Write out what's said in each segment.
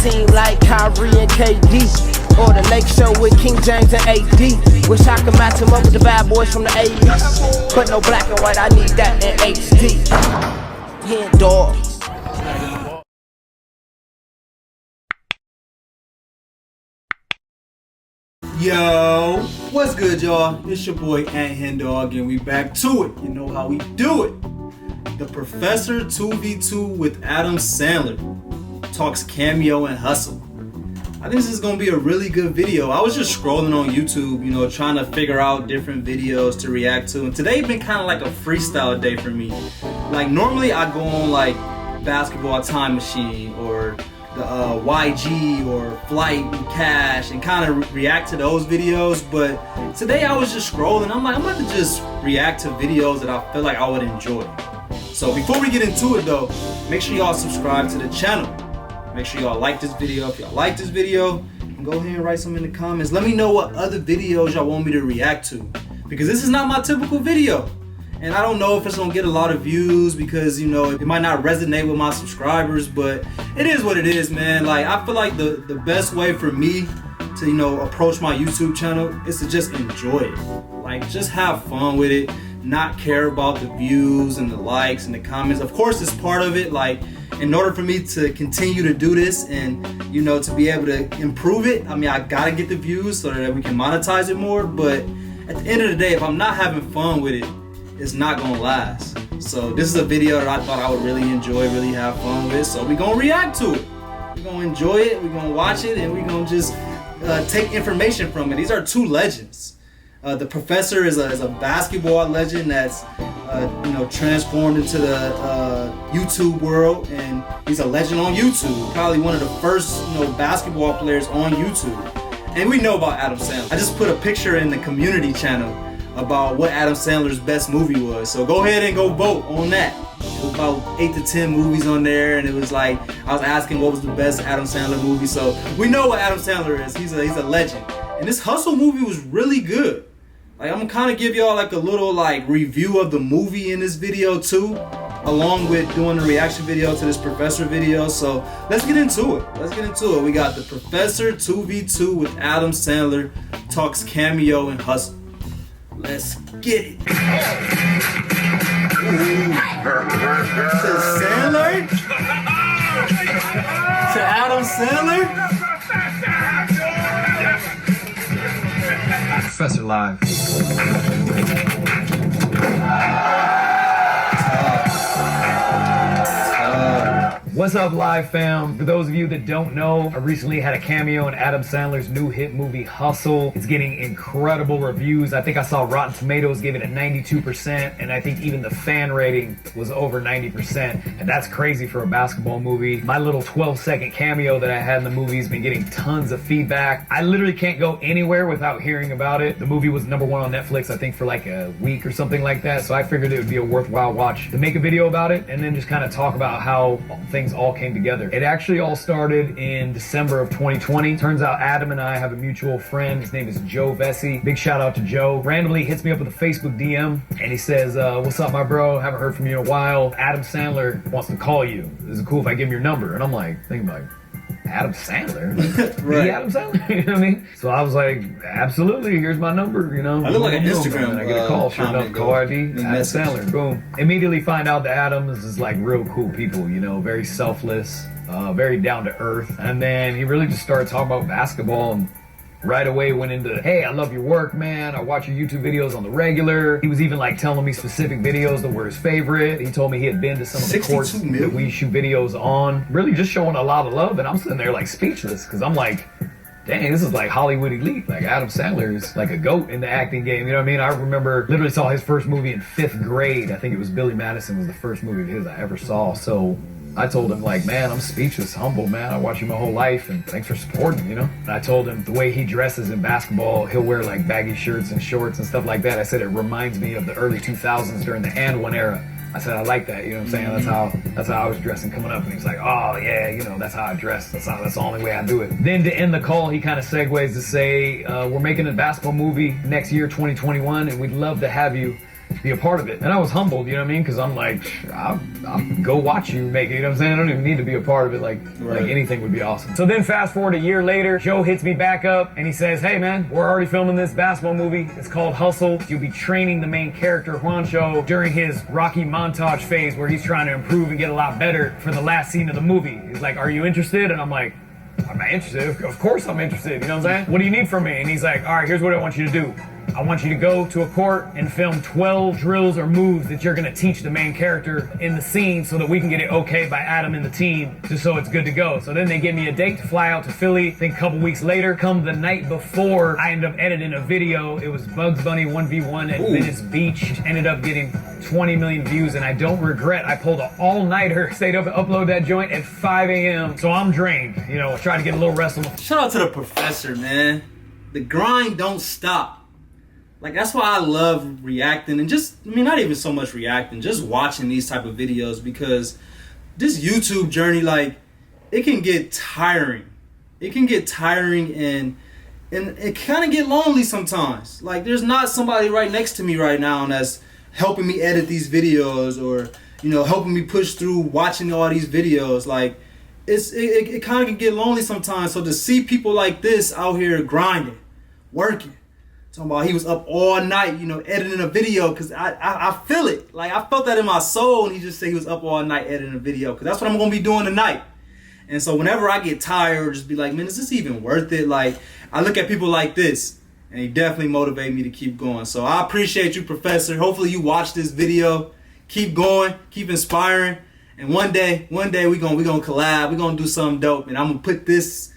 team like Kyrie and KD, or the Lake Show with King James and AD. Wish I could match him up with the bad boys from the 80s, but no black and white, I need that in HD. HenDawgz. Yo, what's good, y'all? It's your boy HenDawgz, and we back to it. You know how we do it. The Professor 2v2 with Adam Sandler talks Cameo and Hustle. I think this is gonna be a really good video. I was just scrolling on YouTube, you know, trying to figure out different videos to react to, and today been kind of like a freestyle day for me. Like normally I go on like Basketball Time Machine or the YG or Flight and Cash and kind of react to those videos, but today I was just scrolling. I'm like, I'm about to just react to videos that I feel like I would enjoy. So before we get into it though, make sure y'all subscribe to the channel. Make sure y'all like this video. If y'all like this video, go ahead and write some in the comments. Let me know what other videos y'all want me to react to, because this is not my typical video. And I don't know if it's gonna get a lot of views because, you know, it might not resonate with my subscribers, but it is what it is, man. Like, I feel like the best way for me to, you know, approach my YouTube channel is to just enjoy it. Like, just have fun with it, not care about the views and the likes and the comments. Of course, it's part of it. Like, in order for me to continue to do this and, you know, to be able to improve it, I mean, I gotta get the views so that we can monetize it more. But at the end of the day, if I'm not having fun with it, it's not gonna last. So this is a video that I thought I would really enjoy, really have fun with. So we're gonna react to it. We're gonna enjoy it, we're gonna watch it, and we're gonna just take information from it. These are two legends. The Professor is a basketball legend that's you know, transformed into the YouTube world, and he's a legend on YouTube. Probably one of the first, you know, basketball players on YouTube. And we know about Adam Sandler. I just put a picture in the community channel about what Adam Sandler's best movie was. So go ahead and go vote on that. It was about 8 to 10 movies on there, and it was like, I was asking what was the best Adam Sandler movie. So we know what Adam Sandler is. He's a legend. And this Hustle movie was really good. Like, I'm gonna kind of give y'all like a little like review of the movie in this video too, along with doing a reaction video to this Professor video. So let's get into it. Let's get into it. We got the Professor 2v2 with Adam Sandler talks Cameo and Hustle. Let's get it. To Sandler? To Adam Sandler? Professor Live. What's up, Live fam? For those of you that don't know, I recently had a cameo in Adam Sandler's new hit movie Hustle. It's getting incredible reviews. I think I saw Rotten Tomatoes give it a 92%, and I think even the fan rating was over 90%, and that's crazy for a basketball movie. My little 12-second cameo that I had in the movie has been getting tons of feedback. I literally can't go anywhere without hearing about it. The movie was #1 on Netflix, I think, for like a week or something like that, so I figured it would be a worthwhile watch to make a video about it and then just kind of talk about how things all came together. It actually all started in December of 2020. Turns out Adam and I have a mutual friend. His name is Joe Vesey. Big shout out to Joe. Randomly hits me up with a Facebook DM and he says, what's up, my bro? Haven't heard from you in a while. Adam Sandler wants to call you. Is it cool if I give him your number? And I'm like, thinking like, Adam Sandler? Right. Adam Sandler? You know what I mean? So I was like, absolutely, here's my number, you know. I look like an Instagram and I get a call, sure enough, call ID, Adam Sandler, boom. Immediately find out that Adams is like real cool people, you know, very selfless, very down to earth. And then he really just started talking about basketball and right away went into, hey, I love your work, man. I watch your YouTube videos on the regular. He was even like telling me specific videos that were his favorite. He told me he had been to some of the courts that we shoot videos on. Really just showing a lot of love. And I'm sitting there like speechless because I'm like, dang, this is like Hollywood elite. Like Adam Sandler is like a GOAT in the acting game. You know what I mean? I remember literally saw his first movie in 5th grade. I think it was Billy Madison was the first movie of his I ever saw. So I told him like, man, I'm speechless, humble, man. I watch you my whole life and thanks for supporting, you know? And I told him the way he dresses in basketball, he'll wear like baggy shirts and shorts and stuff like that. I said it reminds me of the early 2000s during the And One era. I said, I like that, you know what I'm saying? That's how I was dressing coming up. And he's like, oh yeah, you know, that's how I dress. That's the only way I do it. Then to end the call, he kind of segues to say, we're making a basketball movie next year, 2021, and we'd love to have you be a part of it. And I was humbled, you know what I mean? Because I'm like, I'll go watch you make it, you know what I'm saying? I don't even need to be a part of it, like anything would be awesome. So then fast forward a year later, Joe hits me back up and he says, hey man, we're already filming this basketball movie. It's called Hustle. You'll be training the main character, Juancho, during his Rocky montage phase where he's trying to improve and get a lot better for the last scene of the movie. He's like, are you interested? And I'm like, am I interested? Of course I'm interested, you know what I'm saying? What do you need from me? And he's like, all right, here's what I want you to do. I want you to go to a court and film 12 drills or moves that you're gonna teach the main character in the scene so that we can get it okay by Adam and the team, just so it's good to go. So then they give me a date to fly out to Philly. I think a couple weeks later, come the night before, I ended up editing a video. It was Bugs Bunny 1v1 at Venice Beach. Ended up getting 20 million views, and I don't regret. I pulled an all-nighter, stayed up and uploaded that joint at 5 a.m. So I'm drained, you know, trying to get a little rest on. Shout out to the professor, man. The grind don't stop. Like, that's why I love reacting and just, I mean, not even so much reacting, just watching these type of videos, because this YouTube journey, like, it can get tiring. It can get tiring and it kind of get lonely sometimes. Like, there's not somebody right next to me right now that's helping me edit these videos or, you know, helping me push through watching all these videos. Like, it kind of can get lonely sometimes. So to see people like this out here grinding, working, talking about he was up all night, you know, editing a video, because I feel it. Like, I felt that in my soul, and he just said he was up all night editing a video, because that's what I'm going to be doing tonight. And so whenever I get tired, or just be like, man, is this even worth it? Like, I look at people like this, and they definitely motivate me to keep going. So I appreciate you, Professor. Hopefully you watch this video. Keep going. Keep inspiring. And one day we gonna collab. We're going to do something dope. And I'm going to put this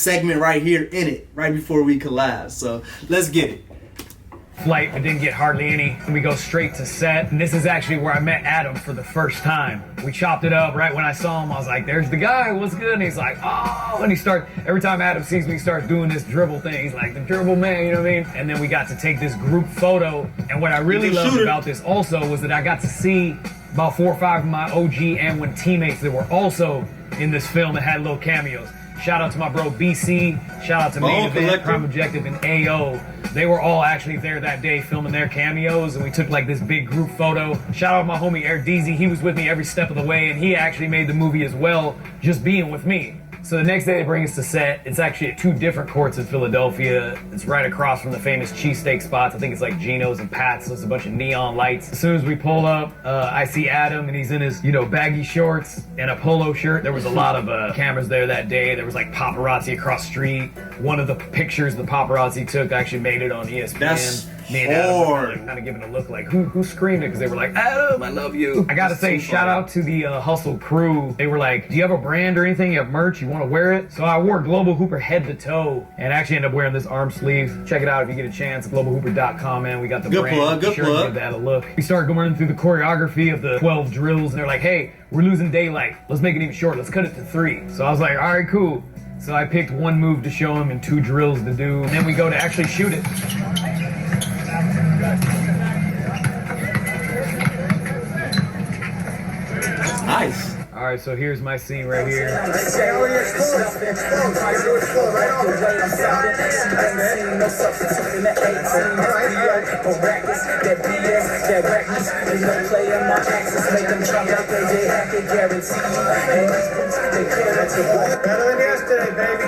segment right here in it, right before we collab. So let's get it. Flight, but didn't get hardly any. We go straight to set, and this is actually where I met Adam for the first time. We chopped it up. Right when I saw him, I was like, there's the guy, what's good? And he's like, oh, and every time Adam sees me, he starts doing this dribble thing. He's like, the dribble man, you know what I mean? And then we got to take this group photo, and what I really loved about this also was that I got to see about 4 or 5 of my OG and one teammates that were also in this film and had little cameos. Shout out to my bro BC, shout out to Main Event, Prime Objective, and AO. They were all actually there that day filming their cameos, and we took like this big group photo. Shout out to my homie Air Deezy, he was with me every step of the way, and he actually made the movie as well, just being with me. So the next day they bring us to set. It's actually at 2 different courts in Philadelphia. It's right across from the famous cheesesteak spots. I think it's like Geno's and Pat's. So it's a bunch of neon lights. As soon as we pull up, I see Adam, and he's in his, you know, baggy shorts and a polo shirt. There was a lot of cameras there that day. There was like paparazzi across the street. One of the pictures the paparazzi took actually made it on ESPN. That's me and Adam were like, kind of giving a look like, who screamed it? Because they were like, Adam, I love you. I gotta say, shout out to the Hustle crew. They were like, do you have a brand or anything? You have merch? You want to wear it? So I wore Global Hooper head to toe, and actually ended up wearing this arm sleeve. Check it out if you get a chance. GlobalHooper.com, man. We got the brand. Good plug. Give that a look. We started going through the choreography of the 12 drills, and they're like, hey, we're losing daylight. Let's make it even shorter. Let's cut it to 3. So I was like, all right, cool. So I picked 1 move to show them and 2 drills to do, and then we go to actually shoot it. Nice. All right, so here's my scene right here. Better than yesterday, baby.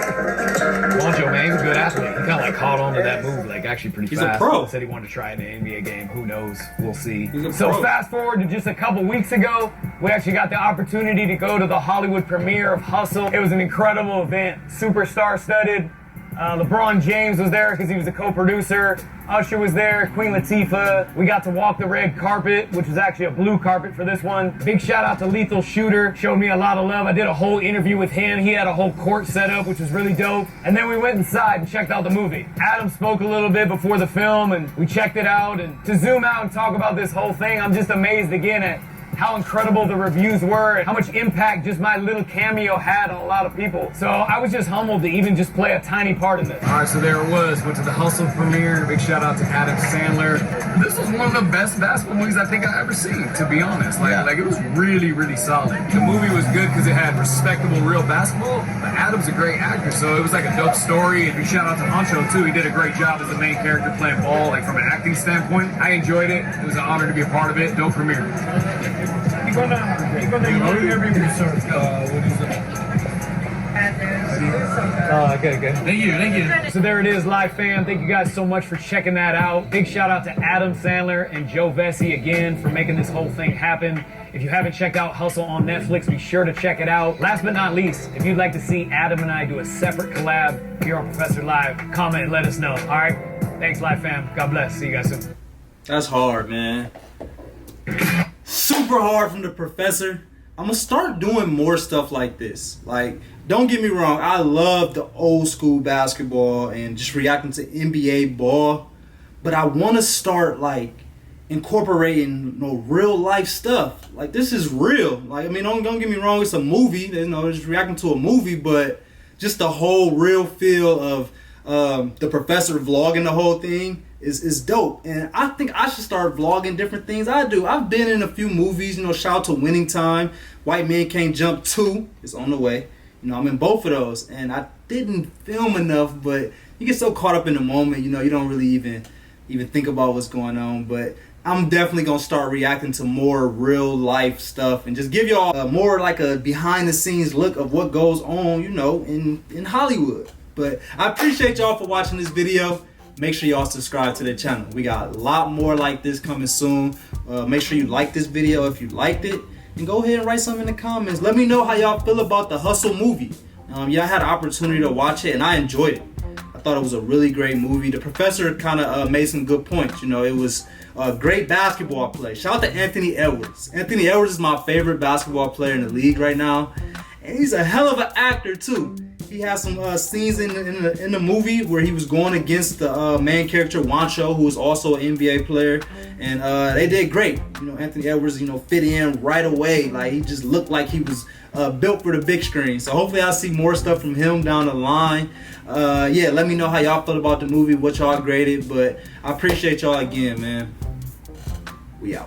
Juancho, man, he's a good athlete. He kind of like caught on to that move, like actually pretty fast. He's a pro. He said he wanted to try it in an NBA game. Who knows? We'll see. He's a So pro. fast forward to just a couple weeks ago, we actually got the opportunity to go to the Hollywood premiere of Hustle. It was an incredible event, superstar studded. LeBron James was there because he was a co-producer. Usher was there, Queen Latifah. We got to walk the red carpet, which was actually a blue carpet for this one. Big shout out to Lethal Shooter, showed me a lot of love. I did a whole interview with him. He had a whole court set up, which was really dope. And then we went inside and checked out the movie. Adam spoke a little bit before the film, and we checked it out. And to zoom out and talk about this whole thing, I'm just amazed again at how incredible the reviews were and how much impact just my little cameo had on a lot of people. So I was just humbled to even just play a tiny part in this. All right, so there it was. Went to the Hustle premiere. Big shout out to Adam Sandler. This was one of the best basketball movies I think I've ever seen, to be honest. Like it was really, really solid. The movie was good because it had respectable, real basketball, but Adam's a great actor, so it was like a dope story. And big shout out to Honcho, too. He did a great job as the main character playing ball, like from an acting standpoint. I enjoyed it. It was an honor to be a part of it. Dope premiere. Okay. Thank you. So there it is, live fam. Thank you guys so much for checking that out. Big shout out to Adam Sandler and Joe Vesey again for making this whole thing happen. If you haven't checked out Hustle on Netflix, be sure to check it out. Last but not least, if you'd like to see Adam and I do a separate collab here on Professor Live, comment and let us know. All right? Thanks, live fam. God bless. See you guys soon. That's hard, man. Super hard from the professor. I'm gonna start doing more stuff like this. Like, don't get me wrong, I love the old school basketball and just reacting to NBA ball, but I want to start like incorporating real life stuff. Like, this is real. Like, I mean, don't get me wrong, it's a movie, just reacting to a movie, but just the whole real feel of the professor vlogging the whole thing is dope. And I think I should start vlogging different things I do. I've been in a few movies, shout out to Winning Time, White Man Can't Jump 2 is on the way. I'm in both of those, and I didn't film enough, but you get so caught up in the moment, you don't really even think about what's going on. But I'm definitely gonna start reacting to more real life stuff and just give y'all more like a behind the scenes look of what goes on, in Hollywood. But I appreciate y'all for watching this video. Make sure y'all subscribe to the channel. We got a lot more like this coming soon. Make sure you like this video if you liked it. And go ahead and write something in the comments. Let me know how y'all feel about the Hustle movie. Yeah, I had an opportunity to watch it and I enjoyed it. I thought it was a really great movie. The professor kind of made some good points. It was a great basketball play. Shout out to Anthony Edwards. Anthony Edwards is my favorite basketball player in the league right now. And he's a hell of an actor too. He has some scenes in the movie where he was going against the main character Wancho, who was also an NBA player, and they did great. Anthony Edwards, fit in right away. Like, he just looked like he was built for the big screen. So hopefully I'll see more stuff from him down the line. Yeah, let me know how y'all felt about the movie, what y'all graded. But I appreciate y'all again, man. We out.